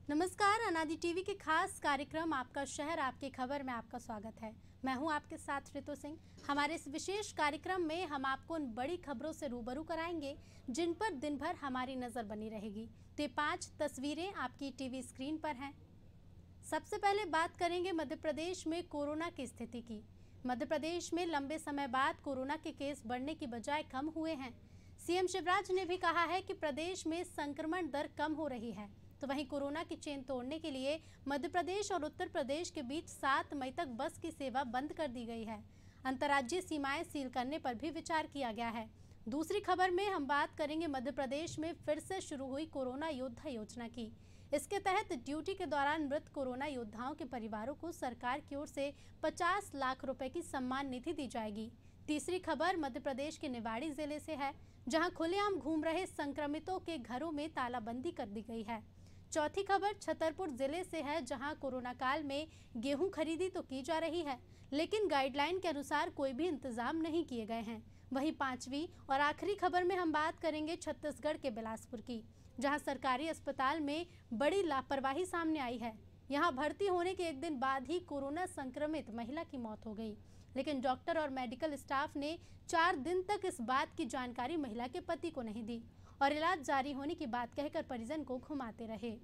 नमस्कार, अनादि टीवी के खास कार्यक्रम आपका शहर आपकी खबर में आपका स्वागत है। मैं हूं आपके साथ ऋतु सिंह। हमारे इस विशेष कार्यक्रम में हम आपको उन बड़ी खबरों से रूबरू कराएंगे जिन पर दिन भर हमारी नजर बनी रहेगी। तो ये 5 तस्वीरें आपकी टीवी स्क्रीन पर हैं। सबसे पहले बात करेंगे मध्य प्रदेश में कोरोना की स्थिति की। मध्य प्रदेश में लंबे समय बाद कोरोना के केस बढ़ने की बजाय कम हुए हैं। सीएम शिवराज ने भी कहा है कि प्रदेश में संक्रमण दर कम हो रही है। तो वहीं कोरोना की चेन तोड़ने के लिए मध्य प्रदेश और उत्तर प्रदेश के बीच 7 मई तक बस की सेवा बंद कर दी गई है। अंतर्राज्यीय सीमाएं सील करने पर भी विचार किया गया है। दूसरी खबर में हम बात करेंगे मध्य प्रदेश में फिर से शुरू हुई कोरोना योद्धा योजना की। इसके तहत ड्यूटी के दौरान मृत कोरोना योद्धाओं के परिवारों को सरकार की ओर से 50 लाख रुपए की सम्मान निधि दी जाएगी। तीसरी खबर मध्य प्रदेश के निवाड़ी जिले से है, जहां खुलेआम घूम रहे संक्रमितों के घरों में तालाबंदी कर दी गई है। चौथी खबर छतरपुर जिले से है, जहां कोरोना काल में गेहूं खरीदी तो की जा रही है, लेकिन गाइडलाइन के अनुसार कोई भी इंतजाम नहीं किए गए हैं। वहीं पांचवी और आखिरी खबर में हम बात करेंगे छत्तीसगढ़ के बिलासपुर की, जहां सरकारी अस्पताल में बड़ी लापरवाही सामने आई है। यहां भर्ती होने के एक दिन बाद ही कोरोना संक्रमित महिला की मौत हो गई, लेकिन डॉक्टर और मेडिकल स्टाफ ने 4 दिन तक इस बात की जानकारी महिला के पति को नहीं दी और इलाज जारी होने की बात कहकर परिजन को घुमाते रहे।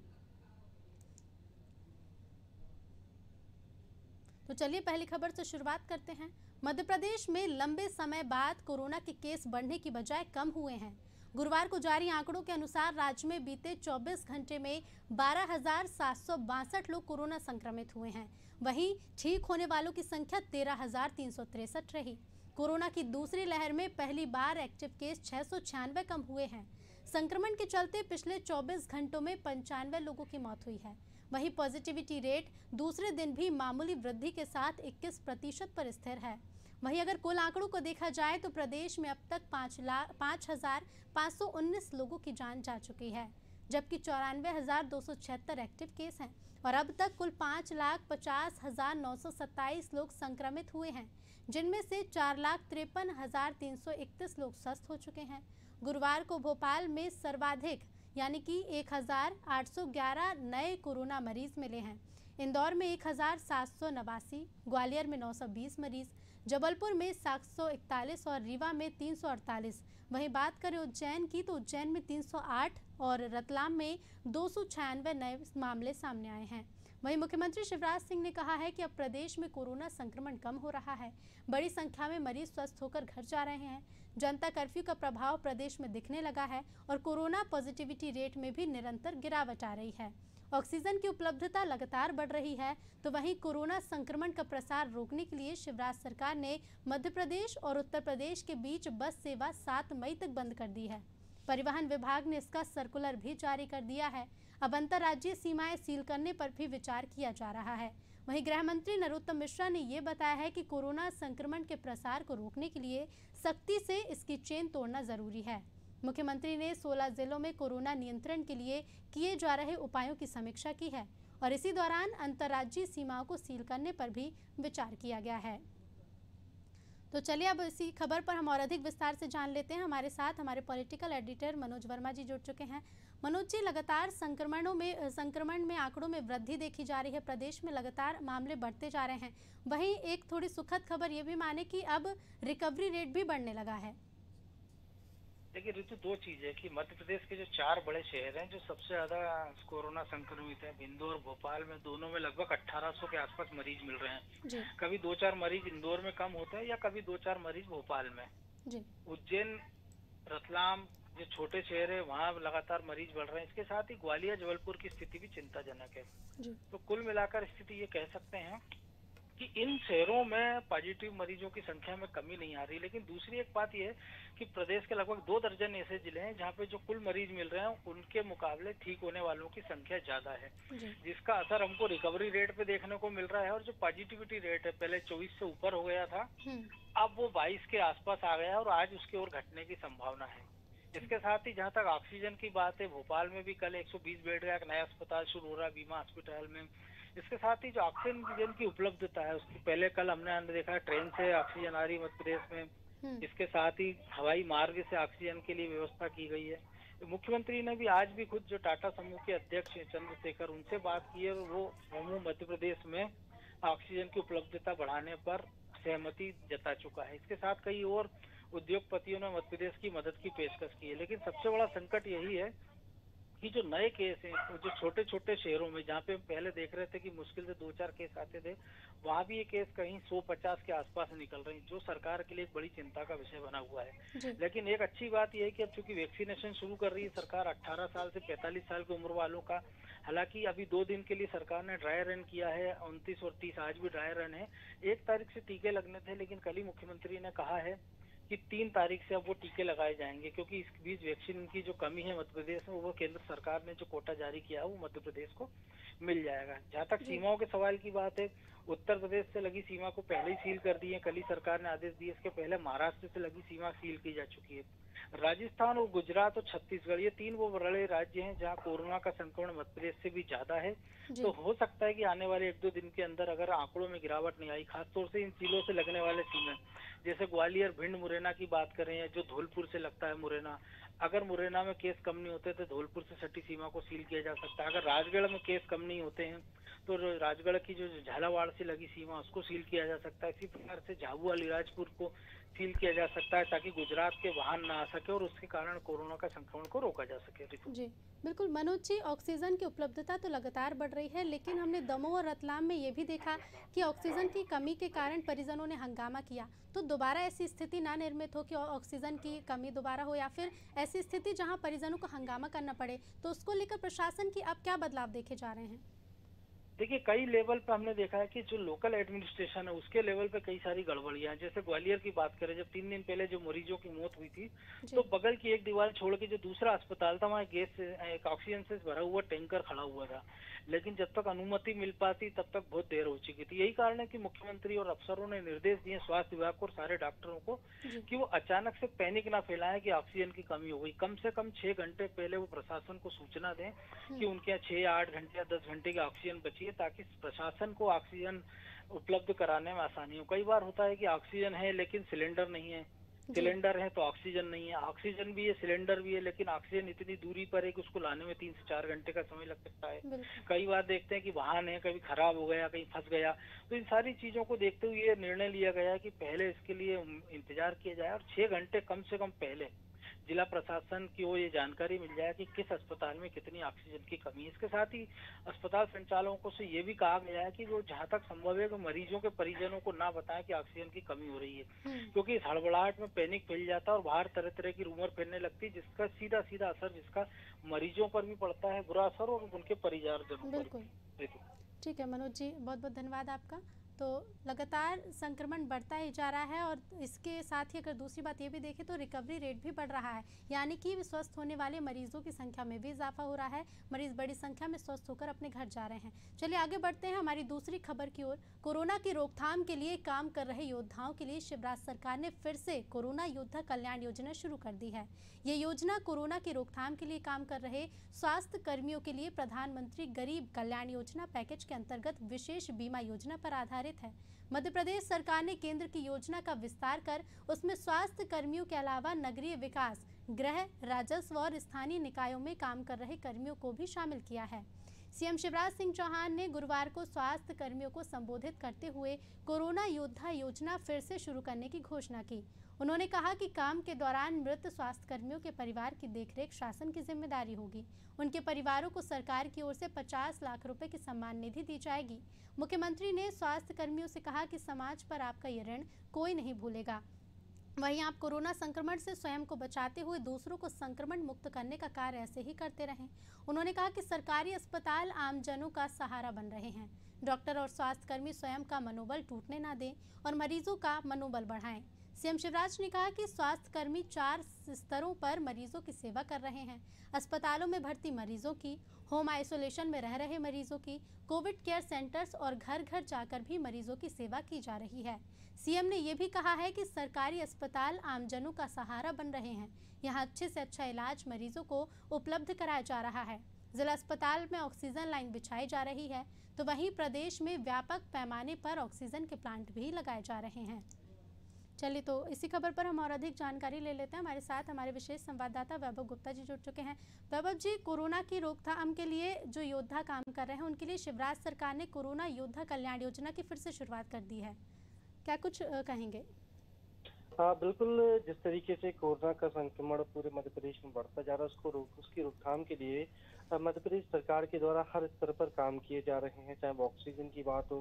तो चलिए पहली खबर से शुरुआत करते हैं। मध्य प्रदेश में लंबे समय बाद कोरोना के केस बढ़ने की बजाय कम हुए हैं। गुरुवार को जारी आंकड़ों के अनुसार राज्य में बीते 24 घंटे में 12,762 लोग कोरोना संक्रमित हुए हैं। वहीं ठीक होने वालों की संख्या 13,363 रही। कोरोना की दूसरी लहर में पहली बार एक्टिव केस 696 कम हुए हैं। संक्रमण के चलते पिछले 24 घंटों में 95 लोगों की मौत हुई है। वहीं पॉजिटिविटी रेट दूसरे दिन भी मामूली वृद्धि के साथ 21% पर स्थिर है। वहीं अगर कुल आंकड़ों को देखा जाए तो प्रदेश में अब तक 5,519 लोगों की जान जा चुकी है, जबकि 94,276 एक्टिव केस हैं और अब तक कुल 5,50,927 लोग संक्रमित हुए हैं, जिनमें से 4,53,331 लोग स्वस्थ हो चुके हैं। गुरुवार को भोपाल में सर्वाधिक यानी कि 1,811 नए कोरोना मरीज मिले हैं। इंदौर में 1,789, ग्वालियर में 920 मरीज, जबलपुर में 741 और रीवा में 348। वहीं बात करें उज्जैन की तो उज्जैन में 308 और रतलाम में 296 नए मामले सामने आए हैं। वहीं मुख्यमंत्री शिवराज सिंह ने कहा है कि अब प्रदेश में कोरोना संक्रमण कम हो रहा है। बड़ी संख्या में मरीज स्वस्थ होकर घर जा रहे हैं। जनता कर्फ्यू का प्रभाव प्रदेश में दिखने लगा है और कोरोना पॉजिटिविटी रेट में भी निरंतर गिरावट आ रही है। ऑक्सीजन की उपलब्धता लगातार बढ़ रही है। तो वहीं कोरोना संक्रमण का प्रसार रोकने के लिए शिवराज सरकार ने मध्य प्रदेश और उत्तर प्रदेश के बीच बस सेवा 7 मई तक बंद कर दी है। परिवहन विभाग ने इसका सर्कुलर भी जारी कर दिया है। अब अंतर्राज्यीय सीमाएं सील करने पर भी विचार किया जा रहा है। वहीं गृह मंत्री नरोत्तम मिश्रा ने ये बताया है कि कोरोना संक्रमण के प्रसार को रोकने के लिए सख्ती से इसकी चेन तोड़ना जरूरी है। मुख्यमंत्री ने 16 जिलों में कोरोना नियंत्रण के लिए किए जा रहे उपायों की समीक्षा की है और इसी दौरान अंतर्राज्यीय सीमाओं को सील करने पर भी विचार किया गया है। तो चलिए अब इसी खबर पर हम और अधिक विस्तार से जान लेते हैं। हमारे साथ हमारे पॉलिटिकल एडिटर मनोज वर्मा जी जुड़ चुके हैं। मनोज जी, लगातार संक्रमण में आंकड़ों में वृद्धि देखी जा रही है। प्रदेश में लगातार मामले बढ़ते जा रहे हैं। वहीं एक थोड़ी सुखद खबर ये भी माने कि अब रिकवरी रेट भी बढ़ने लगा है। देखिए ऋतु, 2 चीज है कि मध्य प्रदेश के जो 4 बड़े शहर हैं जो सबसे ज्यादा कोरोना संक्रमित हैं, इंदौर भोपाल में, दोनों में लगभग 1800 के आसपास मरीज मिल रहे हैं। कभी 2-4 मरीज इंदौर में कम होते हैं या कभी 2-4 मरीज भोपाल में। उज्जैन, रतलाम जो छोटे शहर है वहाँ लगातार मरीज बढ़ रहे हैं। इसके साथ ही ग्वालियर जबलपुर की स्थिति भी चिंताजनक है। तो कुल मिलाकर स्थिति ये कह सकते हैं कि इन शहरों में पॉजिटिव मरीजों की संख्या में कमी नहीं आ रही। लेकिन दूसरी एक बात यह है कि प्रदेश के लगभग 2 दर्जन ऐसे जिले हैं जहां पे जो कुल मरीज मिल रहे हैं उनके मुकाबले ठीक होने वालों की संख्या ज्यादा है, जिसका असर हमको रिकवरी रेट पे देखने को मिल रहा है। और जो पॉजिटिविटी रेट है, पहले 24 से ऊपर हो गया था, अब वो 22 के आसपास आ गया है और आज उसकी ओर घटने की संभावना है। इसके साथ ही जहां तक ऑक्सीजन की बात है, भोपाल में भी कल 120 बेड का एक नया अस्पताल शुरू हो रहा है, बीमा हॉस्पिटल में। इसके साथ ही जो ऑक्सीजन की उपलब्धता है, उसकी पहले कल हमने देखा ट्रेन से ऑक्सीजन आ रही मध्य प्रदेश में। इसके साथ ही हवाई मार्ग से ऑक्सीजन के लिए व्यवस्था की गई है। मुख्यमंत्री ने भी आज भी खुद जो टाटा समूह के अध्यक्ष हैं चंद्रशेखर, उनसे बात की है और वो समूह मध्य प्रदेश में ऑक्सीजन की उपलब्धता बढ़ाने पर सहमति जता चुका है। इसके साथ कई और उद्योगपतियों ने मध्य प्रदेश की मदद की पेशकश की है। लेकिन सबसे बड़ा संकट यही है कि जो नए केस हैं, तो जो छोटे छोटे शहरों में जहाँ पे हम पहले देख रहे थे कि मुश्किल से 2-4 केस आते थे, वहाँ भी ये केस कहीं 100-50 के आसपास निकल रहे हैं, जो सरकार के लिए एक बड़ी चिंता का विषय बना हुआ है। लेकिन एक अच्छी बात यह है कि अब चूंकि वैक्सीनेशन शुरू कर रही है सरकार 18 साल से 45 साल की उम्र वालों का, हालांकि अभी 2 दिन के लिए सरकार ने ड्राई रन किया है, 29 और 30 आज भी ड्राई रन है। 1 तारीख से टीके लगने थे, लेकिन कल ही मुख्यमंत्री ने कहा है कि 3 तारीख से अब वो टीके लगाए जाएंगे, क्योंकि इस बीच वैक्सीन की जो कमी है मध्य प्रदेश में, वो केंद्र सरकार ने जो कोटा जारी किया है वो मध्य प्रदेश को मिल जाएगा। जहाँ तक सीमाओं के सवाल की बात है, उत्तर प्रदेश से लगी सीमा को पहले ही सील कर दी है, कल ही सरकार ने आदेश दिए। इसके पहले महाराष्ट्र से लगी सीमा सील की जा चुकी है। राजस्थान और गुजरात और छत्तीसगढ़, ये 3 वो बड़े राज्य हैं जहाँ कोरोना का संक्रमण मध्य प्रदेश से भी ज्यादा है। तो हो सकता है कि आने वाले 1-2 दिन के अंदर अगर आंकड़ों में गिरावट नहीं आई, खासतौर से इन जिलों से लगने वाले सीमे जैसे ग्वालियर, भिंड, मुरैना की बात करें, या जो धौलपुर से लगता है मुरैना, अगर मुरैना में केस कम नहीं होते तो धौलपुर से सटी सीमा को सील किया जा सकता है। अगर राजगढ़ में केस कम नहीं होते हैं तो राजगढ़ की जो झालावाड़ से लगी सीमा उसको सील किया जा सकता है। इसी प्रकार से झाबुआ, अलीराजपुर को सील किया जा सकता है, ताकि गुजरात के वाहन ना आ सके और उसके कारण कोरोना का संक्रमण को रोका जा सके। जी बिल्कुल मनोज जी, ऑक्सीजन की उपलब्धता तो लगातार बढ़ रही है, लेकिन हमने दमोह और रतलाम में ये भी देखा कि ऑक्सीजन की कमी के कारण परिजनों ने हंगामा किया। तो दोबारा ऐसी स्थिति ना निर्मित हो कि ऑक्सीजन की कमी दोबारा हो, या फिर ऐसी स्थिति जहां परिजनों को हंगामा करना पड़े, तो उसको लेकर प्रशासन की अब क्या बदलाव देखे जा रहे हैं? देखिए, कई लेवल पे हमने देखा है कि जो लोकल एडमिनिस्ट्रेशन है उसके लेवल पे कई सारी गड़बड़ियां हैं। जैसे ग्वालियर की बात करें, जब 3 दिन पहले जो मरीजों की मौत हुई थी, तो बगल की एक दीवार छोड़ के जो दूसरा अस्पताल था, वहाँ गैस से एक ऑक्सीजन से भरा हुआ टैंकर खड़ा हुआ था, लेकिन जब तक अनुमति मिल पाती तब तक बहुत देर हो चुकी थी। यही कारण है कि मुख्यमंत्री और अफसरों ने निर्देश दिए स्वास्थ्य विभाग को और सारे डॉक्टरों को कि वो अचानक से पैनिक ना फैलाएं कि ऑक्सीजन की कमी हो गई। कम से कम 6 घंटे पहले वो प्रशासन को सूचना दें कि उनके यहाँ 6 या 8 घंटे या 10 घंटे की ऑक्सीजन बची है, ताकि प्रशासन को ऑक्सीजन उपलब्ध कराने में आसानी हो। कई बार होता है कि ऑक्सीजन है लेकिन सिलेंडर नहीं है, सिलेंडर है तो ऑक्सीजन नहीं है, ऑक्सीजन भी है सिलेंडर भी है, लेकिन ऑक्सीजन इतनी दूरी पर है कि उसको लाने में 3 से 4 घंटे का समय लग सकता है। कई बार देखते हैं कि वाहन है, कभी खराब हो गया, कहीं फंस गया। तो इन सारी चीजों को देखते हुए ये निर्णय लिया गया कि पहले इसके लिए इंतजार किया जाए और 6 घंटे कम से कम पहले जिला प्रशासन की ओर ये जानकारी मिल जाए कि किस अस्पताल में कितनी ऑक्सीजन की कमी है। इसके साथ ही अस्पताल संचालकों से ये भी कहा गया है कि वो जहां तक संभव है कि मरीजों के परिजनों को ना बताएं कि ऑक्सीजन की कमी हो रही है, क्योंकि इस हड़बड़ाहट में पैनिक फैल जाता है और बाहर तरह तरह की रूमर फैलने लगती है, जिसका सीधा सीधा असर जिसका मरीजों पर भी पड़ता है, बुरा असर, और उनके परिजनों पर भी। ठीक है मनोज जी, बहुत बहुत धन्यवाद आपका। तो लगातार संक्रमण बढ़ता ही जा रहा है, और इसके साथ ही अगर दूसरी बात ये भी देखें तो रिकवरी रेट भी बढ़ रहा है, यानी कि स्वस्थ होने वाले मरीजों की संख्या में भी इजाफा हो रहा है। मरीज बड़ी संख्या में स्वस्थ होकर अपने घर जा रहे हैं। चलिए आगे बढ़ते हैं हमारी दूसरी खबर की ओर। कोरोना की रोकथाम के लिए काम कर रहे योद्धाओं के लिए शिवराज सरकार ने फिर से कोरोना योद्धा कल्याण योजना शुरू कर दी है। ये योजना कोरोना की रोकथाम के लिए काम कर रहे स्वास्थ्य कर्मियों के लिए प्रधानमंत्री गरीब कल्याण योजना पैकेज के अंतर्गत विशेष बीमा योजना पर आधारित है। मध्य प्रदेश सरकार ने केंद्र की योजना का विस्तार कर उसमें स्वास्थ्य कर्मियों के अलावा नगरीय विकास, गृह, राजस्व और स्थानीय निकायों में काम कर रहे कर्मियों को भी शामिल किया है। सीएम शिवराज सिंह चौहान ने गुरुवार को स्वास्थ्य कर्मियों को संबोधित करते हुए कोरोना योद्धा योजना फिर से शुरू करने की घोषणा की। उन्होंने कहा कि काम के दौरान मृत स्वास्थ्य कर्मियों के परिवार की देखरेख शासन की जिम्मेदारी होगी। उनके परिवारों को सरकार की ओर से 50 लाख रुपए की सम्मान निधि दी जाएगी। मुख्यमंत्री ने स्वास्थ्य कर्मियों से कहा कि समाज पर आपका ये ऋण कोई नहीं भूलेगा। वहीं आप कोरोना संक्रमण से स्वयं को बचाते हुए दूसरों को संक्रमण मुक्त करने का कार्य ऐसे ही करते रहें। उन्होंने कहा कि सरकारी अस्पताल आमजनों का सहारा बन रहे हैं। डॉक्टर और स्वास्थ्यकर्मी स्वयं का मनोबल टूटने ना दें और मरीजों का मनोबल बढ़ाएं। सीएम शिवराज ने कहा कि स्वास्थ्यकर्मी 4 स्तरों पर मरीजों की सेवा कर रहे हैं। अस्पतालों में भर्ती मरीजों की, होम आइसोलेशन में रह रहे मरीजों की, कोविड केयर सेंटर्स और घर घर जाकर भी मरीजों की सेवा की जा रही है। सीएम ने यह भी कहा है कि सरकारी अस्पताल आमजनों का सहारा बन रहे हैं। यहाँ अच्छे से अच्छा इलाज मरीजों को उपलब्ध कराया जा रहा है। जिला अस्पताल में ऑक्सीजन लाइन बिछाई जा रही है, तो वहीं प्रदेश में व्यापक पैमाने पर ऑक्सीजन के प्लांट भी लगाए जा रहे हैं। चलिए, तो इसी खबर पर हम और अधिक जानकारी ले लेते हैं। हमारे साथ हमारे विशेष संवाददाता वैभव गुप्ता जी जुड़ चुके हैं। वैभव जी, कोरोना की रोकथाम के लिए जो योद्धा काम कर रहे हैं, उनके लिए शिवराज सरकार ने कोरोना योद्धा कल्याण योजना की फिर से शुरुआत कर दी है, क्या कुछ कहेंगे? हाँ बिल्कुल, जिस तरीके से कोरोना का संक्रमण पूरे मध्य प्रदेश में बढ़ता जा रहा है उसकी रोकथाम के लिए मध्य प्रदेश सरकार के द्वारा हर स्तर पर काम किए जा रहे हैं। चाहे वो ऑक्सीजन की बात हो,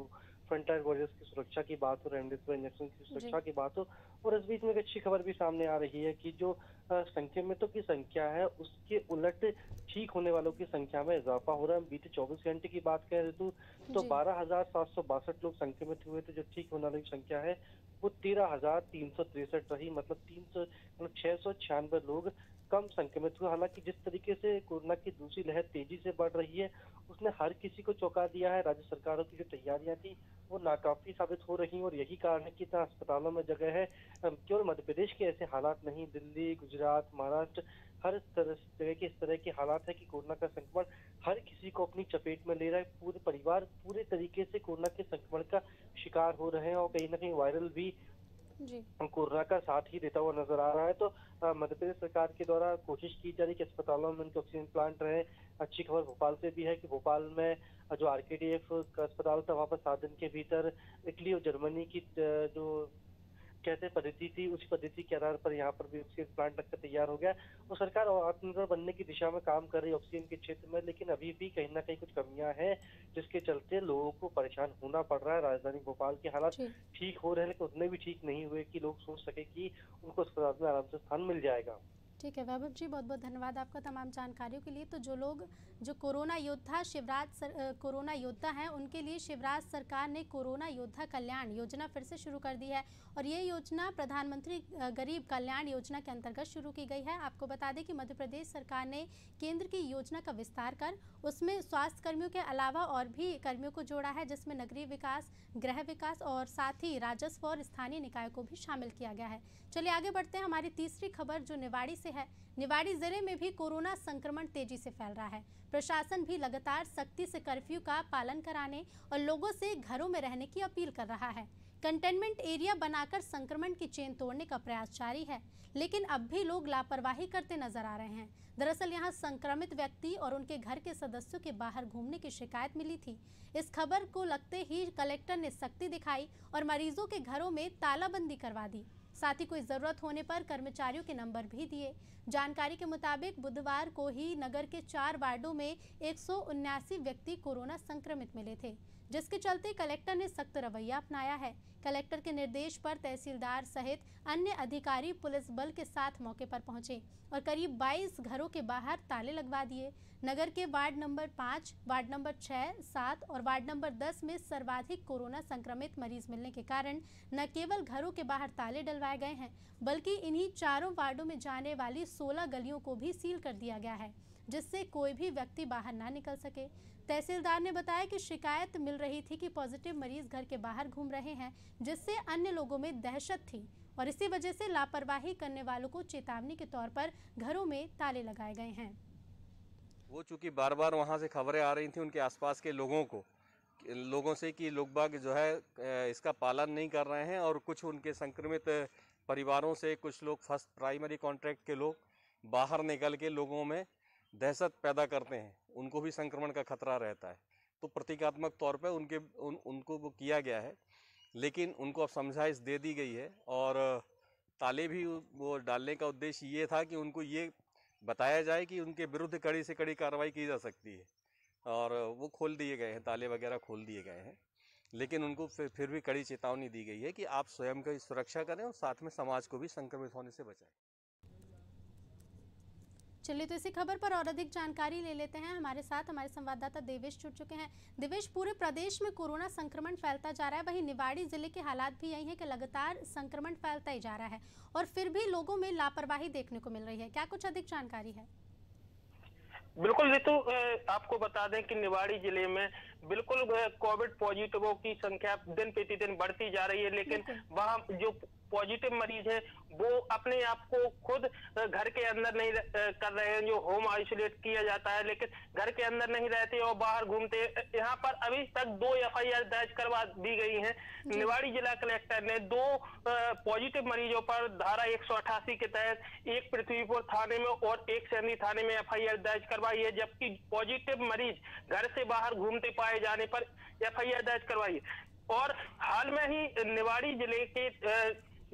फ्रंटलाइन वॉरियर्स की सुरक्षा की बात हो, रेमडेसिविर इंजेक्शन की सुरक्षा की बात हो। और इस बीच में एक अच्छी खबर भी सामने आ रही है कि जो संक्रमितों की संख्या है उसके उलट ठीक होने वालों की संख्या में इजाफा हो रहा है। बीते 24 घंटे की बात करें तो 12,762 लोग संक्रमित हुए थे। जो ठीक होने वालों की संख्या है वो 13,363 रही। मतलब 696 लोग कम संक्रमित हुए। हालांकि जिस तरीके से कोरोना की दूसरी लहर तेजी से बढ़ रही है उसने हर किसी को चौंका दिया है। राज्य सरकारों की जो तैयारियां थी वो नाकाफी साबित हो रही और यही कारण है कि इतना अस्पतालों में जगह है। केवल मध्य प्रदेश के ऐसे हालात नहीं, दिल्ली, गुजरात, महाराष्ट्र, हर जगह के इस तरह के हालात है कि कोरोना का संक्रमण हर किसी को अपनी चपेट में ले रहा है। पूरे परिवार पूरे तरीके से कोरोना के संक्रमण का शिकार हो रहे हैं और कहीं ना कहीं वायरल भी कोरोना का साथ ही देता हुआ नजर आ रहा है। तो मध्य प्रदेश सरकार के द्वारा कोशिश की जा रही है कि अस्पतालों में उनके ऑक्सीजन प्लांट रहे। अच्छी खबर भोपाल से भी है कि भोपाल में जो आरकेडीएफ का अस्पताल था वहाँ पर 7 दिन के भीतर इटली और जर्मनी की जो कहते पद्धति थी उस पद्धति के आधार पर यहाँ पर भी ऑक्सीजन प्लांट लगकर तैयार हो गया। और सरकार आत्मनिर्भर बनने की दिशा में काम कर रही है ऑक्सीजन के क्षेत्र में, लेकिन अभी भी कहीं ना कहीं कुछ कमियां हैं जिसके चलते लोगों को परेशान होना पड़ रहा है। राजधानी भोपाल के हालात ठीक हो रहे हैं लेकिन उतने भी ठीक नहीं हुए कि लोग सोच सके कि उनको अस्पताल में आराम से स्थान मिल जाएगा। ठीक है वैभव जी, बहुत बहुत धन्यवाद आपका तमाम जानकारियों के लिए। तो जो लोग जो कोरोना योद्धा हैं उनके लिए शिवराज सरकार ने कोरोना योद्धा कल्याण योजना फिर से शुरू कर दी है और ये योजना प्रधानमंत्री गरीब कल्याण योजना के अंतर्गत शुरू की गई है। आपको बता दें कि मध्य प्रदेश सरकार ने केंद्र की योजना का विस्तार कर उसमें स्वास्थ्य कर्मियों के अलावा और भी कर्मियों को जोड़ा है, जिसमें नगरीय विकास, गृह विकास और साथ ही राजस्व और स्थानीय निकाय को भी शामिल किया गया है। चलिए आगे बढ़ते हैं। हमारी तीसरी खबर जो निवाड़ी से है। निवाड़ी जिले में भी कोरोना संक्रमण तेजी से फैल रहा है। प्रशासन भी लगातार सख्ती से कर्फ्यू का पालन कराने और लोगों से घरों में रहने की अपील कर रहा है। कंटेनमेंट एरिया बनाकर संक्रमण की चेन तोड़ने का प्रयास जारी है, लेकिन अब भी लोग लापरवाही करते नजर आ रहे हैं। दरअसल यहां संक्रमित व्यक्ति और उनके घर के सदस्यों के बाहर घूमने की शिकायत मिली थी। इस खबर को लगते ही कलेक्टर ने सख्ती दिखाई और मरीजों के घरों में तालाबंदी करवा दी। साथ ही कोई जरूरत होने पर कर्मचारियों के नंबर भी दिए। जानकारी के मुताबिक बुधवार को ही नगर के 4 वार्डों में 179 व्यक्ति कोरोना संक्रमित मिले थे, जिसके चलते कलेक्टर ने सख्त रवैया अपनाया है। कलेक्टर के निर्देश पर तहसीलदार सहित अन्य अधिकारी पुलिस बल के साथ मौके पर पहुंचे और करीब 22 घरों के बाहर ताले लगवा दिए। नगर के वार्ड नंबर 5, वार्ड नंबर 6, 7 और वार्ड नंबर 10 में सर्वाधिक कोरोना संक्रमित मरीज मिलने के कारण न केवल घरों के बाहर ताले डलवाए गए हैं, बल्कि इन्हीं चारों वार्डों में जाने वाली 16 गलियों को भी सील कर दिया गया है, जिससे कोई भी व्यक्ति बाहर ना निकल सके। तहसीलदार ने बताया कि शिकायत मिल रही थी कि पॉजिटिव मरीज घर के बाहर घूम रहे हैं, जिससे अन्य लोगों में दहशत थी और इसी वजह से लापरवाही करने वालों को चेतावनी के तौर पर घरों में ताले लगाए गए हैं। वो चूंकि बार बार वहाँ से खबरें आ रही थी उनके आसपास के लोगों से कि लोग बाग जो है इसका पालन नहीं कर रहे हैं और कुछ उनके संक्रमित परिवारों से कुछ लोग फर्स्ट प्राइमरी कॉन्ट्रैक्ट के लोग बाहर निकल के लोगों में दहशत पैदा करते हैं, उनको भी संक्रमण का खतरा रहता है। तो प्रतीकात्मक तौर पे उनको वो किया गया है, लेकिन उनको अब समझाइश दे दी गई है और ताले भी वो डालने का उद्देश्य ये था कि उनको ये बताया जाए कि उनके विरुद्ध कड़ी से कड़ी कार्रवाई की जा सकती है और वो खोल दिए गए हैं, ताले वगैरह खोल दिए गए हैं, लेकिन उनको फिर भी कड़ी चेतावनी दी गई है कि आप स्वयं की सुरक्षा करें और साथ में समाज को भी संक्रमित होने से बचाएं। चलिए तो इसी खबर पर और अधिक जानकारी ले लेते हैं। हमारे साथ हमारे संवाददाता देवेश जुड़ चुके हैं। देवेश, पूरे प्रदेश में कोरोना संक्रमण फैलता जा रहा है, वहीं निवाड़ी जिले के हालात भी यही है कि लगातार संक्रमण फैलता ही जा रहा है और फिर भी लोगों में लापरवाही देखने को मिल रही है, क्या कुछ अधिक जानकारी है? बिल्कुल ऋतु, आपको बता दें कि निवाड़ी जिले में बिल्कुल कोविड पॉजिटिवों की संख्या दिन प्रतिदिन बढ़ती जा रही है, लेकिन वहां जो पॉजिटिव मरीज है वो अपने आप को खुद घर के अंदर नहीं कर रहे हैं, जो होम आइसोलेट किया जाता है, लेकिन घर के अंदर नहीं रहते और बाहर घूमते। यहाँ पर अभी तक 2 FIR दर्ज करवा दी गई हैं। निवाड़ी जिला कलेक्टर ने 2 पॉजिटिव मरीजों पर धारा 188 के तहत एक पृथ्वीपुर थाने में और एक सेंधी थाने में FIR दर्ज करवाई है, जबकि पॉजिटिव मरीज घर से बाहर घूमते पाए जाने पर FIR दर्ज करवाई है। और हाल में ही निवाड़ी जिले के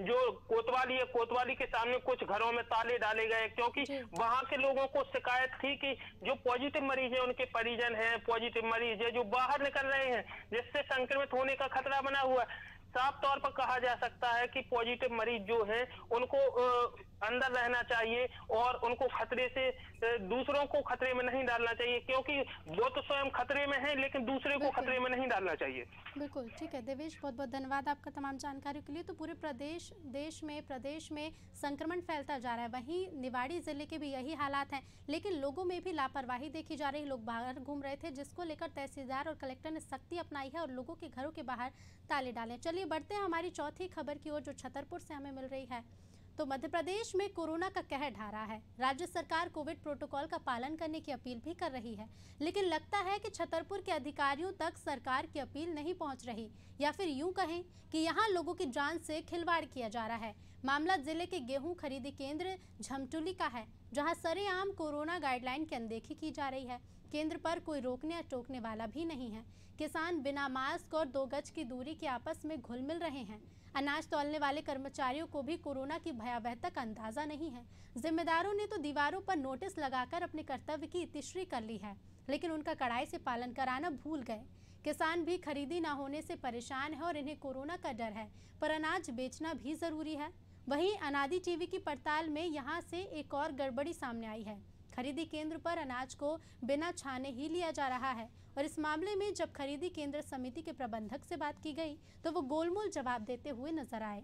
जो कोतवाली है, कोतवाली के सामने कुछ घरों में ताले डाले गए, क्योंकि वहां के लोगों को शिकायत थी कि जो पॉजिटिव मरीज है उनके परिजन हैं, पॉजिटिव मरीज है जो बाहर निकल रहे हैं, जिससे संक्रमित होने का खतरा बना हुआ है। साफ तौर पर कहा जा सकता है कि पॉजिटिव मरीज जो हैं उनको अंदर रहना चाहिए और उनको खतरे से दूसरों को खतरे में नहीं डालना चाहिए, क्योंकि वो तो स्वयं खतरे में है लेकिन दूसरे को खतरे में नहीं डालना चाहिए। बिल्कुल ठीक है देवेश, बहुत बहुत धन्यवाद आपका तमाम जानकारियों के लिए। तो पूरे प्रदेश में संक्रमण फैलता जा रहा है, वहीं निवाड़ी जिले के भी यही हालात हैं, लेकिन लोगों में भी लापरवाही देखी जा रही है। लोग बाहर घूम रहे थे, जिसको लेकर तहसीलदार और कलेक्टर ने सख्ती अपनाई है और लोगों के घरों के बाहर ताले डाले। चलिए बढ़ते हैं हमारी चौथी खबर की ओर, जो छतरपुर से हमें मिल रही है। तो मध्य प्रदेश में कोरोना का कहर ढा रहा है। राज्य सरकार कोविड प्रोटोकॉल का पालन करने की अपील भी कर रही है, लेकिन लगता है कि छतरपुर के अधिकारियों तक सरकार की अपील नहीं पहुंच रही, या फिर यूं कहें कि यहां लोगों की जान से खिलवाड़ किया जा रहा है। मामला जिले के गेहूं खरीदी केंद्र झमटुली का है, जहां सरेआम कोरोना गाइडलाइन की अनदेखी की जा रही है। केंद्र पर कोई रोकने या टोकने वाला भी नहीं है। किसान बिना मास्क और 2 गज की दूरी के आपस में घुल मिल रहे हैं। अनाज तौलने वाले कर्मचारियों को भी कोरोना की भयावहता का अंदाजा नहीं है। जिम्मेदारों ने तो दीवारों पर नोटिस लगाकर अपने कर्तव्य की इतिश्री कर ली है, लेकिन उनका कड़ाई से पालन कराना भूल गए। किसान भी खरीदी ना होने से परेशान है और इन्हें कोरोना का डर है, पर अनाज बेचना भी जरूरी है। वहीं अनादि टीवी की पड़ताल में यहाँ से एक और गड़बड़ी सामने आई है। खरीदी केंद्र पर अनाज को बिना छाने ही लिया जा रहा है, और इस मामले में जब खरीदी केंद्र समिति के प्रबंधक से बात की गई तो वो गोलमोल जवाब देते हुए नजर आए।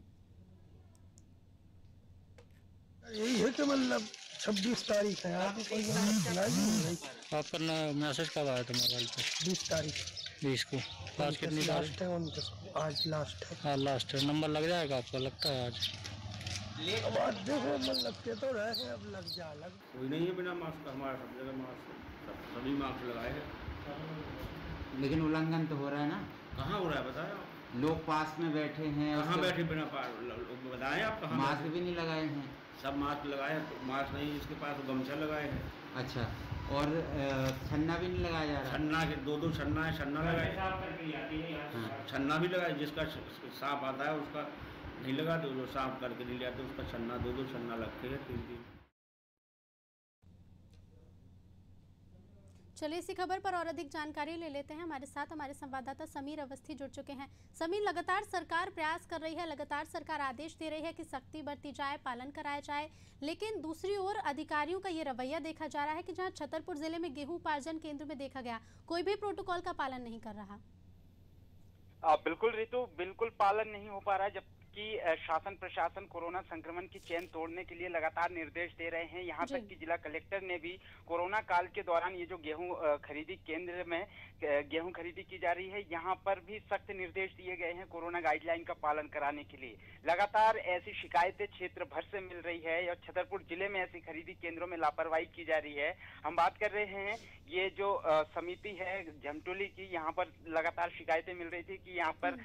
यही है कि मतलब 26 तारीख है, आपको कोई आपका मैसेज कब आया था मोबाइल पे? 20 तारीख 20 को। आज कितनी लास्ट है? 29 को। आज लास्ट है। हाँ लास्ट है। नंबर लग जाएगा आपको, लगता है आज? अब आज देखो मतलब के तो रहे हैं, अब लग जा लग। कोई नहीं है बिना मास्क का, हमारा सब जगह मास्क, सभी मास्क लगाए हैं। लेकिन उल्लंघन तो हो रहा है ना? कहाँ हो रहा है बताया? लोग पास में बैठे हैं। कहाँ बैठे बिना बताएं आप कहाँ? मास्क भी नहीं लगाए हैं। सब मास्क लगाए हैं, मास्क नहीं इसके पास गमछा लगाए हैं। अच्छा, और छन्ना भी नहीं लगाया जा रहा? छन्ना के 2 छन्ना है, छन्ना लगाए। छन्ना भी लगाए, जिसका सांप आता है उसका नहीं लगाते, जो साफ करके नहीं लाते उसका छन्ना 2 छन्ना लगते हैं 3। चलिए इसी खबर पर और अधिक जानकारी ले लेते हैं। हमारे साथ हमारे संवाददाता समीर अवस्थी जुड़ चुके हैं। समीर, लगातार सरकार प्रयास कर रही है, लगातार सरकार आदेश दे रही है कि सख्ती बरती जाए, पालन कराया जाए, लेकिन दूसरी ओर अधिकारियों का ये रवैया देखा जा रहा है कि जहां छतरपुर जिले में गेहूं उपार्जन केंद्र में देखा गया कोई भी प्रोटोकॉल का पालन नहीं कर रहा। बिल्कुल रितु, बिल्कुल पालन नहीं हो पा रहा है, जबकि शासन प्रशासन कोरोना संक्रमण की चेन तोड़ने के लिए लगातार निर्देश दे रहे हैं। यहाँ तक कि जिला कलेक्टर ने भी कोरोना काल के दौरान ये जो गेहूं खरीदी केंद्र में गेहूं खरीदी की जा रही है, यहाँ पर भी सख्त निर्देश दिए गए हैं कोरोना गाइडलाइन का पालन कराने के लिए। लगातार ऐसी शिकायतें क्षेत्र भर से मिल रही है और छतरपुर जिले में ऐसी खरीदी केंद्रों में लापरवाही की जा रही है। हम बात कर रहे हैं ये जो समिति है झमटुली की, यहाँ पर लगातार शिकायतें मिल रही थी कि यहाँ पर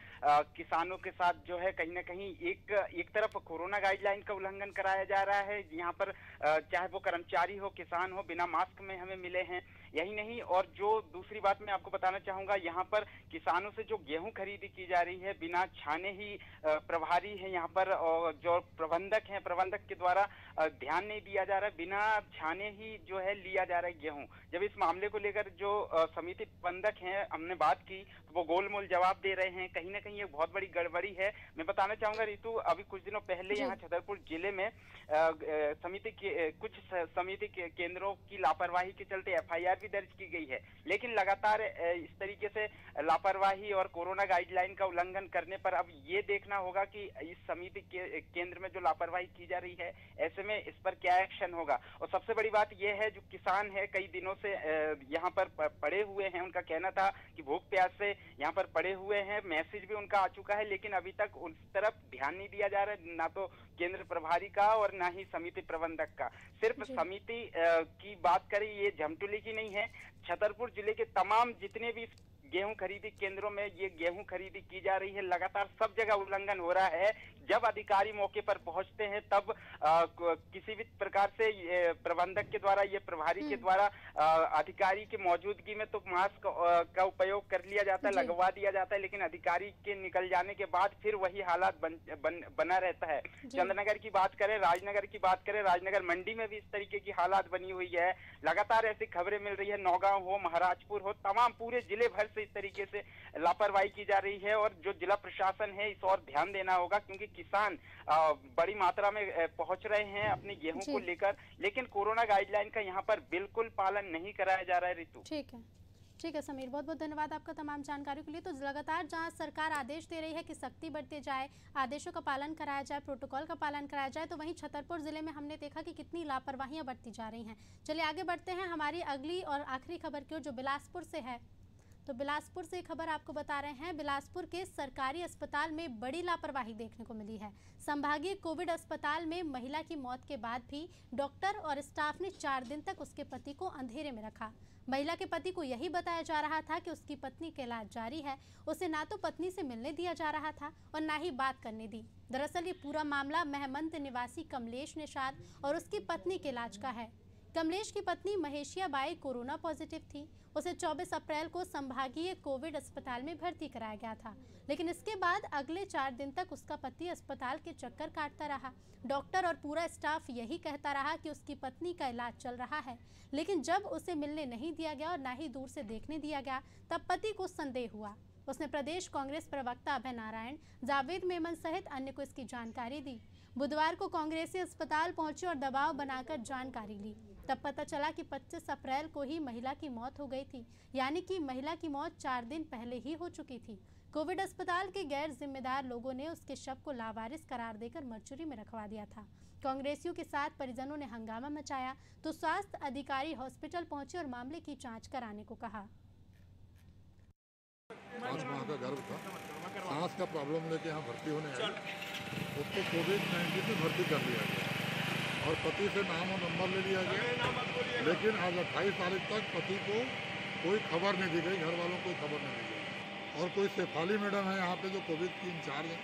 किसानों के साथ जो है कहीं ना कहीं एक तरफ कोरोना गाइडलाइन का उल्लंघन कराया जा रहा है। यहाँ पर चाहे वो कर्मचारी हो, किसान हो, बिना मास्क में हमें मिले हैं। यही नहीं, और जो दूसरी बात मैं आपको बताना चाहूंगा, यहाँ पर किसानों से जो गेहूं खरीदी की जा रही है बिना छाने ही प्रभारी है यहाँ पर, और जो प्रबंधक हैं, प्रबंधक के द्वारा ध्यान नहीं दिया जा रहा है, बिना छाने ही जो है लिया जा रहा है गेहूं। जब इस मामले को लेकर जो समिति प्रबंधक हैं हमने बात की तो वो गोलमोल जवाब दे रहे हैं। कहीं ना कहीं ये बहुत बड़ी गड़बड़ी है। मैं बताना चाहूंगा रितु, अभी कुछ दिनों पहले यहाँ छतरपुर जिले में कुछ समिति के केंद्रों की लापरवाही के चलते FIR भी दर्ज की गई है। लेकिन लगातार इस तरीके से लापरवाही और कोरोना गाइडलाइन का उल्लंघन करने पर अब ये देखना होगा कि इस समिति के केंद्र में जो लापरवाही की जा रही है, ऐसे में इस पर क्या एक्शन होगा। और सबसे बड़ी बात यह है, जो किसान है कई दिनों से यहाँ पर पड़े हुए हैं, उनका कहना था कि भूख प्यास से यहाँ पर पड़े हुए हैं, मैसेज भी उनका आ चुका है, लेकिन अभी तक उस तरफ ध्यान नहीं दिया जा रहा है, ना तो केंद्र प्रभारी का और ना ही समिति प्रबंधक का। सिर्फ समिति की बात करें, ये झमटुली की नहीं है, छतरपुर जिले के तमाम जितने भी गेहूं खरीदी केंद्रों में ये गेहूं खरीदी की जा रही है, लगातार सब जगह उल्लंघन हो रहा है। जब अधिकारी मौके पर पहुंचते हैं तब किसी भी प्रकार से प्रबंधक के द्वारा, ये प्रभारी के द्वारा अधिकारी की मौजूदगी में तो मास्क का उपयोग कर लिया जाता है, लगवा दिया जाता है, लेकिन अधिकारी के निकल जाने के बाद फिर वही हालात बना रहता है। चंद्रनगर की बात करें, राजनगर की बात करें, राजनगर मंडी में भी इस तरीके की हालात बनी हुई है। लगातार ऐसी खबरें मिल रही है, नौगांव हो, महाराजपुर हो, तमाम पूरे जिले भर से इस तरीके से लापरवाही की जा रही है। और जो जिला प्रशासन है इस और ध्यान देना होगा, क्योंकि किसान बड़ी मात्रा में पहुंच रहे हैं अपने गेहूं को लेकर, लेकिन कोरोना गाइडलाइन का यहाँ पर बिल्कुल पालन नहीं कराया जा रहा है। ऋतु, ठीक है समीर, बहुत बहुत धन्यवाद आपका तमाम जानकारी के लिए। तो लगातार जहां सरकार आदेश दे रही है कि सख्ती बरते जाए, आदेशों का पालन कराया जाए, प्रोटोकॉल का पालन कराया जाए, तो वहीं छतरपुर जिले में हमने देखा कि कितनी लापरवाहियां बरती जा रही हैं। चलिए आगे बढ़ते हैं हमारी अगली और आखिरी खबर की ओर, जो बिलासपुर से है। तो बिलासपुर से खबर आपको बता रहे हैं, बिलासपुर के सरकारी अस्पताल में बड़ी लापरवाही देखने को मिली है। संभागीय कोविड अस्पताल में महिला की मौत के बाद भी डॉक्टर और स्टाफ ने 4 दिन तक उसके पति को अंधेरे में रखा। महिला के पति को यही बताया जा रहा था कि उसकी पत्नी का इलाज जारी है, उसे ना तो पत्नी से मिलने दिया जा रहा था और ना ही बात करने दी। दरअसल ये पूरा मामला महमंत निवासी कमलेश निषाद और उसकी पत्नी के इलाज का है। कमलेश की पत्नी महेशिया बाई कोरोना पॉजिटिव थी। उसे 24 अप्रैल को संभागीय कोविड अस्पताल में भर्ती कराया गया था, लेकिन इसके बाद अगले 4 दिन तक उसका पति अस्पताल के चक्कर काटता रहा। डॉक्टर और पूरा स्टाफ यही कहता रहा कि उसकी पत्नी का इलाज चल रहा है, लेकिन जब उसे मिलने नहीं दिया गया और ना ही दूर से देखने दिया गया, तब पति को संदेह हुआ। उसने प्रदेश कांग्रेस प्रवक्ता अभय नारायण, जावेद मेमन सहित अन्य को इसकी जानकारी दी। बुधवार को कांग्रेसी अस्पताल पहुंचे और दबाव बनाकर जानकारी ली। तब पता चला कि 25 अप्रैल को ही महिला की मौत हो गई थी, यानी कि महिला की मौत 4 दिन पहले ही हो चुकी थी। कोविड अस्पताल के गैर जिम्मेदार लोगों ने उसके शव को लावारिस करार देकर मरचुरी में रखवा दिया था। कांग्रेसियों के साथ परिजनों ने हंगामा मचाया तो स्वास्थ्य अधिकारी हॉस्पिटल पहुंचे और मामले की जांच कराने को कहा। 5 माह का गर्भ था, सांस का प्रॉब्लम लेके यहाँ भर्ती होने आई, उसको कोविड-19 में भर्ती कर लिया गया और पति से नाम और नंबर ले लिया गया, लेकिन आज 28 तारीख तक पति को कोई खबर नहीं दी गई, घर वालों को कोई खबर नहीं दी गई। और कोई शेफाली मैडम है यहाँ पे जो कोविड की इंचार्ज है,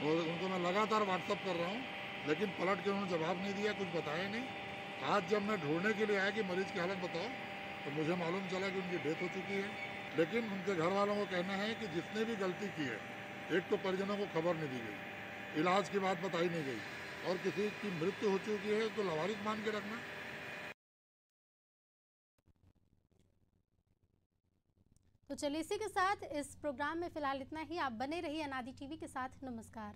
और उनको मैं लगातार व्हाट्सअप कर रहा हूँ, लेकिन पलट के उन्होंने जवाब नहीं दिया, कुछ बताया नहीं। आज जब मैं ढूंढने के लिए आया कि मरीज की हालत बताओ, तो मुझे मालूम चला कि उनकी डेथ हो चुकी है। लेकिन उनके घर वालों को कहना है कि जिसने भी गलती की है, एक तो परिजनों को खबर नहीं दी गई, इलाज की बात बताई नहीं गई, और किसी की मृत्यु हो चुकी है तो लावारिस मान के रखना। तो चलिए इसी के साथ इस प्रोग्राम में फिलहाल इतना ही। आप बने रहिए अनादि टीवी के साथ। नमस्कार।